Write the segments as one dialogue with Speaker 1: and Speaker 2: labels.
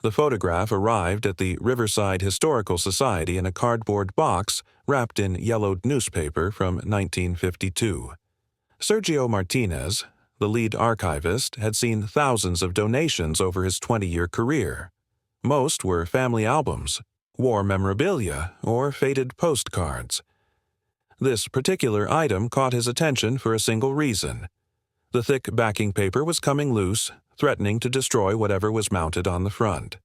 Speaker 1: The photograph arrived at the Riverside Historical Society in a cardboard box wrapped in yellowed newspaper from 1952. Sergio Martinez, the lead archivist, had seen thousands of donations over his 20-year career. Most were family albums, war memorabilia, or faded postcards. This particular item caught his attention for a single reason. The thick backing paper was coming loose, threatening to destroy whatever was mounted on the front.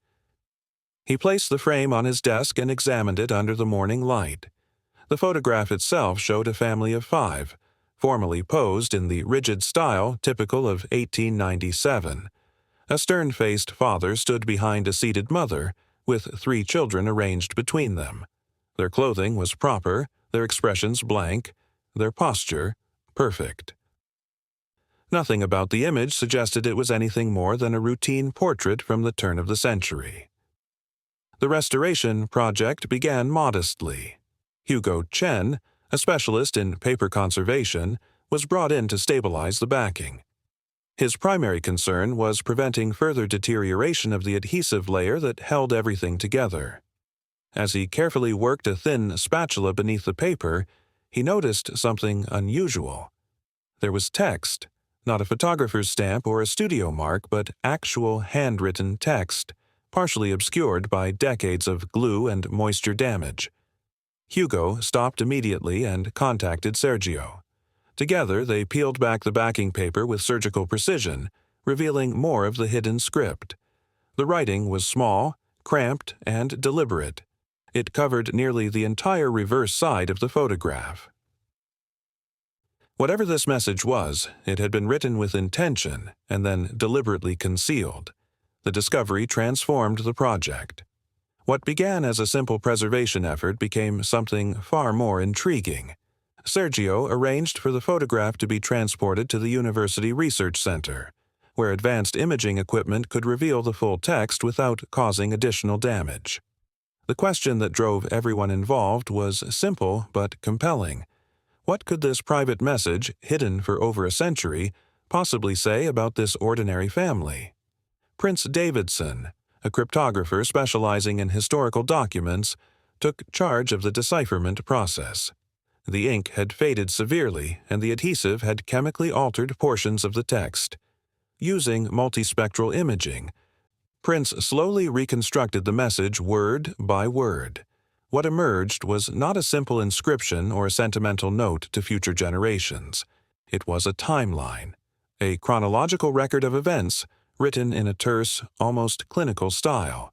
Speaker 1: He placed the frame on his desk and examined it under the morning light. The photograph itself showed a family of 5, formally posed in the rigid style typical of 1897. A stern-faced father stood behind a seated mother, with 3 children arranged between them. Their clothing was proper, their expressions blank, their posture perfect. Nothing about the image suggested it was anything more than a routine portrait from the turn of the century. The restoration project began modestly. Hugo Chen, a specialist in paper conservation, was brought in to stabilize the backing. His primary concern was preventing further deterioration of the adhesive layer that held everything together. As he carefully worked a thin spatula beneath the paper, he noticed something unusual. There was text, not a photographer's stamp or a studio mark, but actual handwritten text, partially obscured by decades of glue and moisture damage. Hugo stopped immediately and contacted Sergio. Together, they peeled back the backing paper with surgical precision, revealing more of the hidden script. The writing was small, cramped, and deliberate. It covered nearly the entire reverse side of the photograph. Whatever this message was, it had been written with intention and then deliberately concealed. The discovery transformed the project. What began as a simple preservation effort became something far more intriguing. Sergio arranged for the photograph to be transported to the University Research Center, where advanced imaging equipment could reveal the full text without causing additional damage. The question that drove everyone involved was simple but compelling. What could this private message, hidden for over a century, possibly say about this ordinary family? Prince Davidson, a cryptographer specializing in historical documents, took charge of the decipherment process. The ink had faded severely, and the adhesive had chemically altered portions of the text. Using multispectral imaging, Prince slowly reconstructed the message word by word. What emerged was not a simple inscription or a sentimental note to future generations. It was a timeline, a chronological record of events written in a terse, almost clinical style.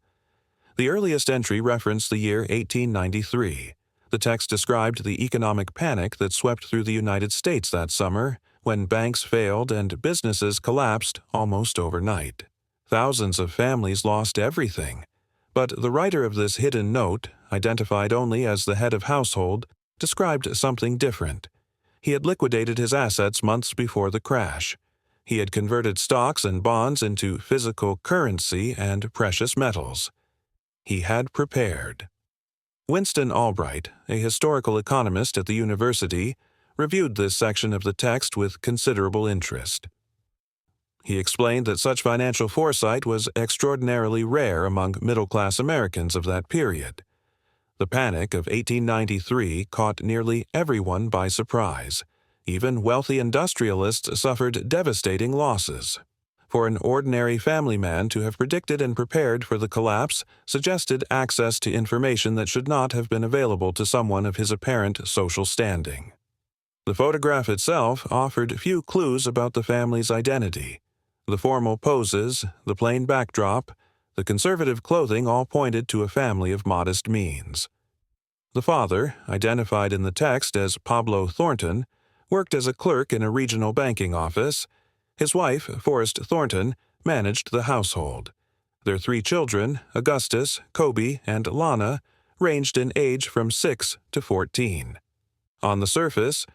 Speaker 1: The earliest entry referenced the year 1893. The text described the economic panic that swept through the United States that summer, when banks failed and businesses collapsed almost overnight. Thousands of families lost everything. But the writer of this hidden note, identified only as the head of household, described something different. He had liquidated his assets months before the crash. He had converted stocks and bonds into physical currency and precious metals. He had prepared. Winston Albright, a historical economist at the university, reviewed this section of the text with considerable interest. He explained that such financial foresight was extraordinarily rare among middle-class Americans of that period. The panic of 1893 caught nearly everyone by surprise. Even wealthy industrialists suffered devastating losses. For an ordinary family man to have predicted and prepared for the collapse suggested access to information that should not have been available to someone of his apparent social standing. The photograph itself offered few clues about the family's identity. The formal poses, the plain backdrop, the conservative clothing all pointed to a family of modest means. The father, identified in the text as Pablo Thornton, worked as a clerk in a regional banking office. His wife, Forrest Thornton, managed the household. Their 3 children, Augustus, Kobe, and Lana, ranged in age from 6 to 14. On the surface,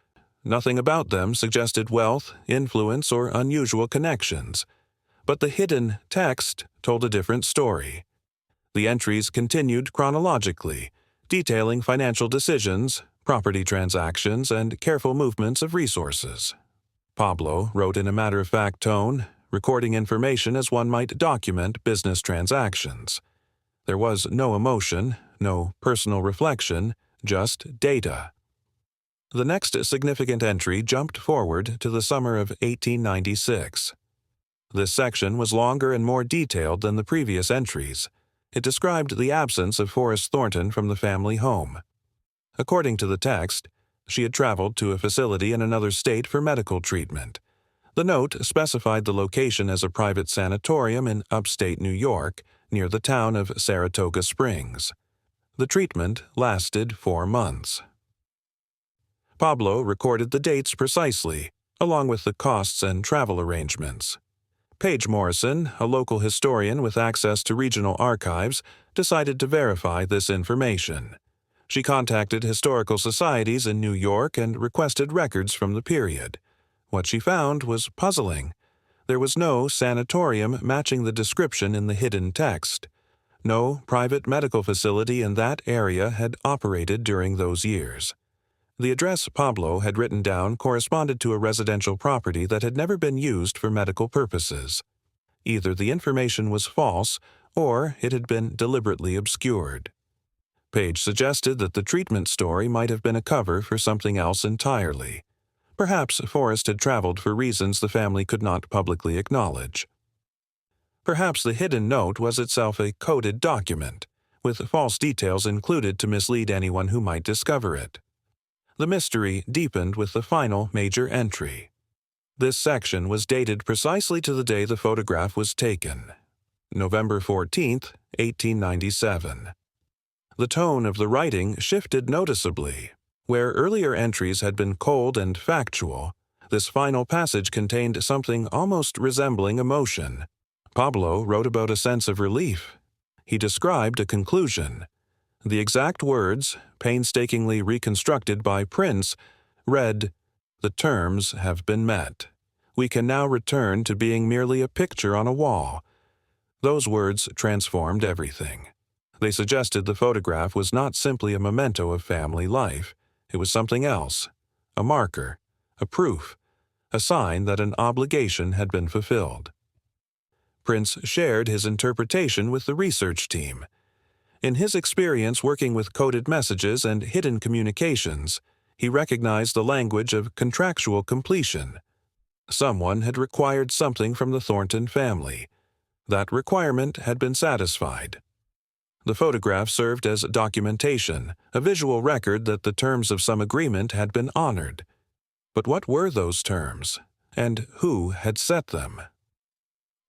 Speaker 1: nothing about them suggested wealth, influence, or unusual connections. But the hidden text told a different story. The entries continued chronologically, detailing financial decisions, property transactions, and careful movements of resources. Pablo wrote in a matter-of-fact tone, recording information as one might document business transactions. There was no emotion, no personal reflection, just data. The next significant entry jumped forward to the summer of 1896. This section was longer and more detailed than the previous entries. It described the absence of Forrest Thornton from the family home. According to the text, she had traveled to a facility in another state for medical treatment. The note specified the location as a private sanatorium in upstate New York, near the town of Saratoga Springs. The treatment lasted 4 months. Pablo recorded the dates precisely, along with the costs and travel arrangements. Paige Morrison, a local historian with access to regional archives, decided to verify this information. She contacted historical societies in New York and requested records from the period. What she found was puzzling. There was no sanatorium matching the description in the hidden text. No private medical facility in that area had operated during those years. The address Pablo had written down corresponded to a residential property that had never been used for medical purposes. Either the information was false, or it had been deliberately obscured. Paige suggested that the treatment story might have been a cover for something else entirely. Perhaps Forrest had traveled for reasons the family could not publicly acknowledge. Perhaps the hidden note was itself a coded document, with false details included to mislead anyone who might discover it. The mystery deepened with the final major entry. This section was dated precisely to the day the photograph was taken, November 14, 1897. The tone of the writing shifted noticeably. Where earlier entries had been cold and factual, this final passage contained something almost resembling emotion. Pablo wrote about a sense of relief. He described a conclusion. The exact words, painstakingly reconstructed by Prince, read, "The terms have been met. We can now return to being merely a picture on a wall." Those words transformed everything. They suggested the photograph was not simply a memento of family life. It was something else, a marker, a proof, a sign that an obligation had been fulfilled. Prince shared his interpretation with the research team. In his experience working with coded messages and hidden communications, he recognized the language of contractual completion. Someone had required something from the Thornton family. That requirement had been satisfied. The photograph served as documentation, a visual record that the terms of some agreement had been honored. But what were those terms, and who had set them?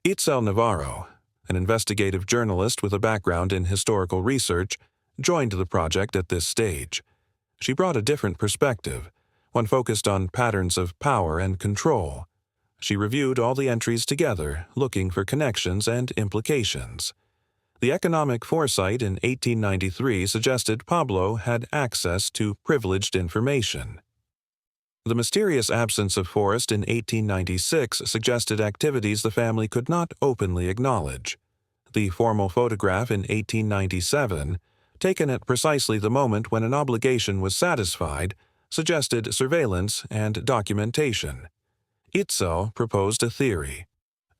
Speaker 1: Itzel Navarro, an investigative journalist with a background in historical research, joined the project at this stage. She brought a different perspective, one focused on patterns of power and control. She reviewed all the entries together, looking for connections and implications. The economic foresight in 1893 suggested Pablo had access to privileged information. The mysterious absence of Forrest in 1896 suggested activities the family could not openly acknowledge. The formal photograph in 1897, taken at precisely the moment when an obligation was satisfied, suggested surveillance and documentation. Itzel proposed a theory.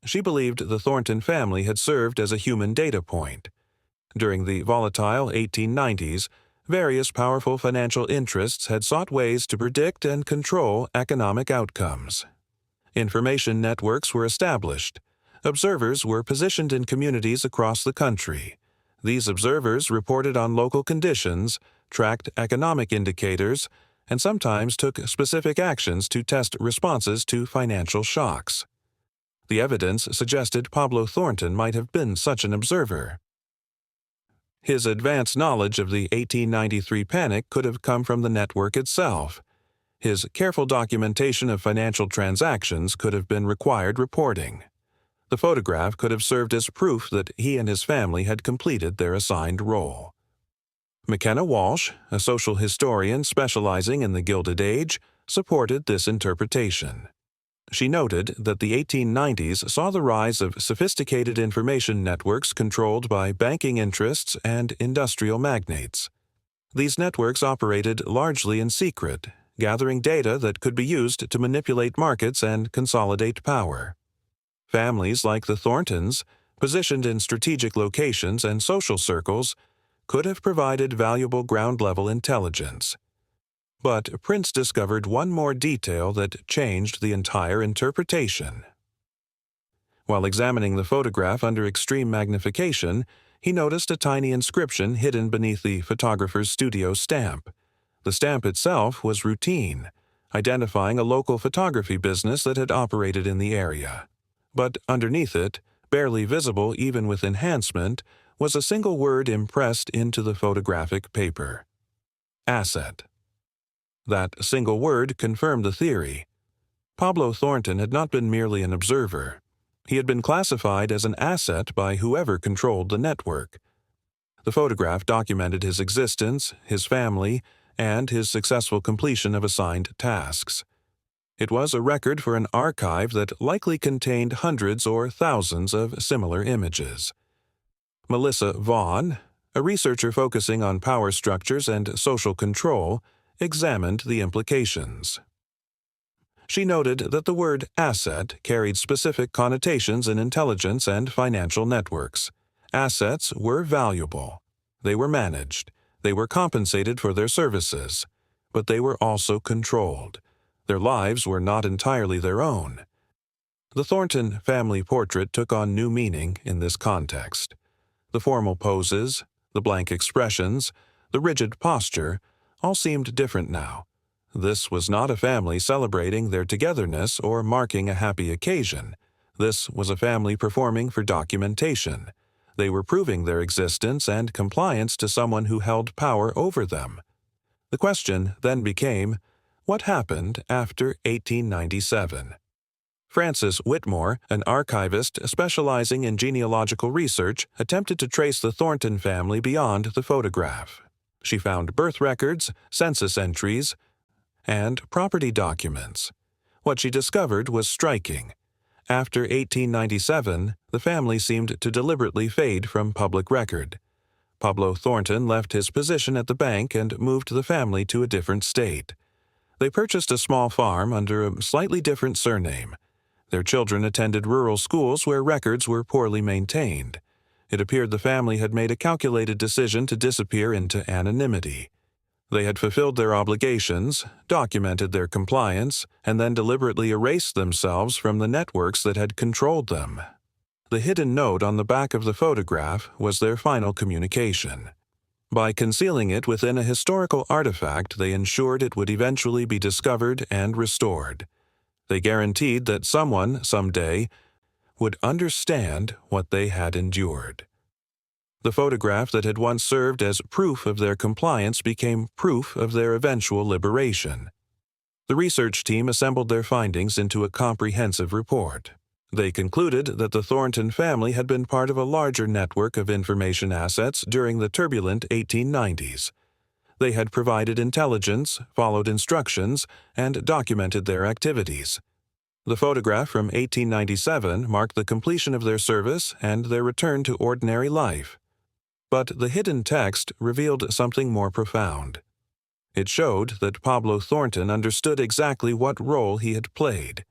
Speaker 1: She believed the Thornton family had served as a human data point. During the volatile 1890s, various powerful financial interests had sought ways to predict and control economic outcomes. Information networks were established. Observers were positioned in communities across the country. These observers reported on local conditions, tracked economic indicators, and sometimes took specific actions to test responses to financial shocks. The evidence suggested Pablo Thornton might have been such an observer. His advanced knowledge of the 1893 panic could have come from the network itself. His careful documentation of financial transactions could have been required reporting. The photograph could have served as proof that he and his family had completed their assigned role. McKenna Walsh, a social historian specializing in the Gilded Age, supported this interpretation. She noted that the 1890s saw the rise of sophisticated information networks controlled by banking interests and industrial magnates. These networks operated largely in secret, gathering data that could be used to manipulate markets and consolidate power. Families like the Thorntons, positioned in strategic locations and social circles, could have provided valuable ground-level intelligence. But Prince discovered one more detail that changed the entire interpretation. While examining the photograph under extreme magnification, he noticed a tiny inscription hidden beneath the photographer's studio stamp. The stamp itself was routine, identifying a local photography business that had operated in the area. But underneath it, barely visible even with enhancement, was a single word impressed into the photographic paper: asset. That single word confirmed the theory. Pablo Thornton had not been merely an observer. He had been classified as an asset by whoever controlled the network. The photograph documented his existence, his family, and his successful completion of assigned tasks. It was a record for an archive that likely contained hundreds or thousands of similar images. Melissa Vaughn, a researcher focusing on power structures and social control, examined the implications. She noted that the word asset carried specific connotations in intelligence and financial networks. Assets were valuable. They were managed. They were compensated for their services. But they were also controlled. Their lives were not entirely their own. The Thornton family portrait took on new meaning in this context. The formal poses, the blank expressions, the rigid posture, all seemed different now. This was not a family celebrating their togetherness or marking a happy occasion. This was a family performing for documentation. They were proving their existence and compliance to someone who held power over them. The question then became, what happened after 1897? Frances Whitmore, an archivist specializing in genealogical research, attempted to trace the Thornton family beyond the photograph. She found birth records, census entries, and property documents. What she discovered was striking. After 1897, the family seemed to deliberately fade from public record. Pablo Thornton left his position at the bank and moved the family to a different state. They purchased a small farm under a slightly different surname. Their children attended rural schools where records were poorly maintained. It appeared the family had made a calculated decision to disappear into anonymity. They had fulfilled their obligations, documented their compliance, and then deliberately erased themselves from the networks that had controlled them. The hidden note on the back of the photograph was their final communication. By concealing it within a historical artifact, they ensured it would eventually be discovered and restored. They guaranteed that someone, someday, would understand what they had endured. The photograph that had once served as proof of their compliance became proof of their eventual liberation. The research team assembled their findings into a comprehensive report. They concluded that the Thornton family had been part of a larger network of information assets during the turbulent 1890s. They had provided intelligence, followed instructions, and documented their activities. The photograph from 1897 marked the completion of their service and their return to ordinary life. But the hidden text revealed something more profound. It showed that Pablo Thornton understood exactly what role he had played.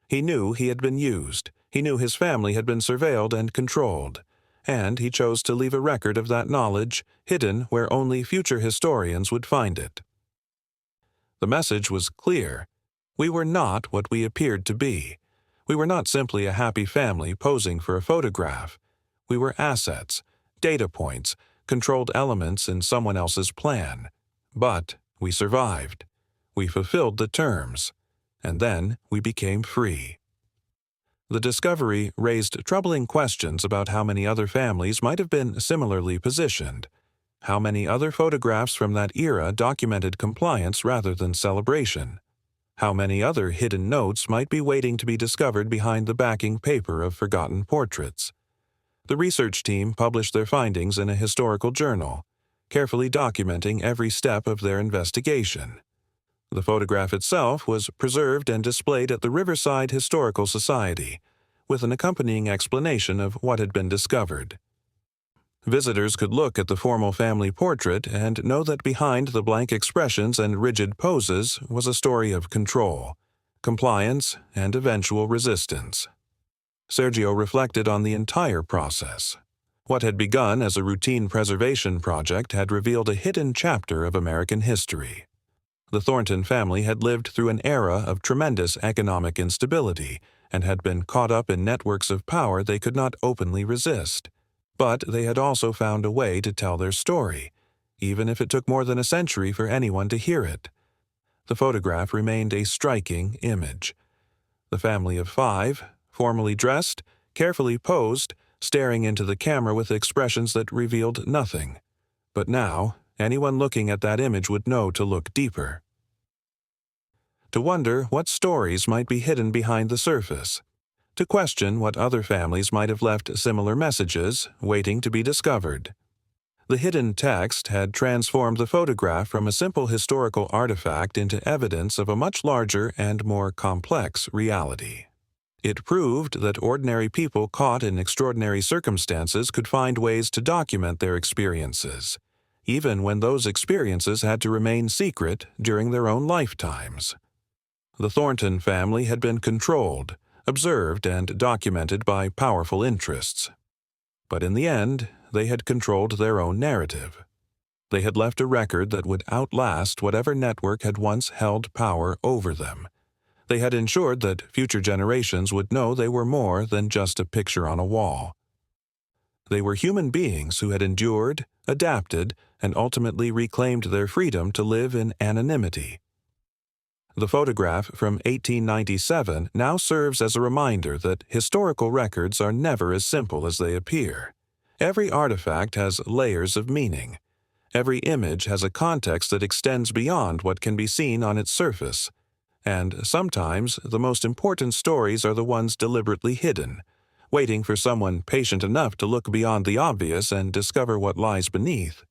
Speaker 1: He knew he had been used. He knew his family had been surveilled and controlled. And he chose to leave a record of that knowledge hidden where only future historians would find it. The message was clear. We were not what we appeared to be. We were not simply a happy family posing for a photograph. We were assets, data points, controlled elements in someone else's plan. But we survived. We fulfilled the terms. And then we became free. The discovery raised troubling questions about how many other families might have been similarly positioned. How many other photographs from that era documented compliance rather than celebration? How many other hidden notes might be waiting to be discovered behind the backing paper of forgotten portraits? The research team published their findings in a historical journal, carefully documenting every step of their investigation. The photograph itself was preserved and displayed at the Riverside Historical Society, with an accompanying explanation of what had been discovered. Visitors could look at the formal family portrait and know that behind the blank expressions and rigid poses was a story of control, compliance, and eventual resistance. Sergio reflected on the entire process. What had begun as a routine preservation project had revealed a hidden chapter of American history. The Thornton family had lived through an era of tremendous economic instability and had been caught up in networks of power they could not openly resist. But they had also found a way to tell their story, even if it took more than a century for anyone to hear it. The photograph remained a striking image. The family of five, formally dressed, carefully posed, staring into the camera with expressions that revealed nothing. But now, anyone looking at that image would know to look deeper. To wonder what stories might be hidden behind the surface. To question what other families might have left similar messages, waiting to be discovered. The hidden text had transformed the photograph from a simple historical artifact into evidence of a much larger and more complex reality. It proved that ordinary people caught in extraordinary circumstances could find ways to document their experiences, even when those experiences had to remain secret during their own lifetimes. The Thornton family had been controlled, observed, and documented by powerful interests. But in the end, they had controlled their own narrative. They had left a record that would outlast whatever network had once held power over them. They had ensured that future generations would know they were more than just a picture on a wall. They were human beings who had endured, adapted, and ultimately reclaimed their freedom to live in anonymity. The photograph from 1897 now serves as a reminder that historical records are never as simple as they appear. Every artifact has layers of meaning. Every image has a context that extends beyond what can be seen on its surface. And sometimes the most important stories are the ones deliberately hidden, waiting for someone patient enough to look beyond the obvious and discover what lies beneath.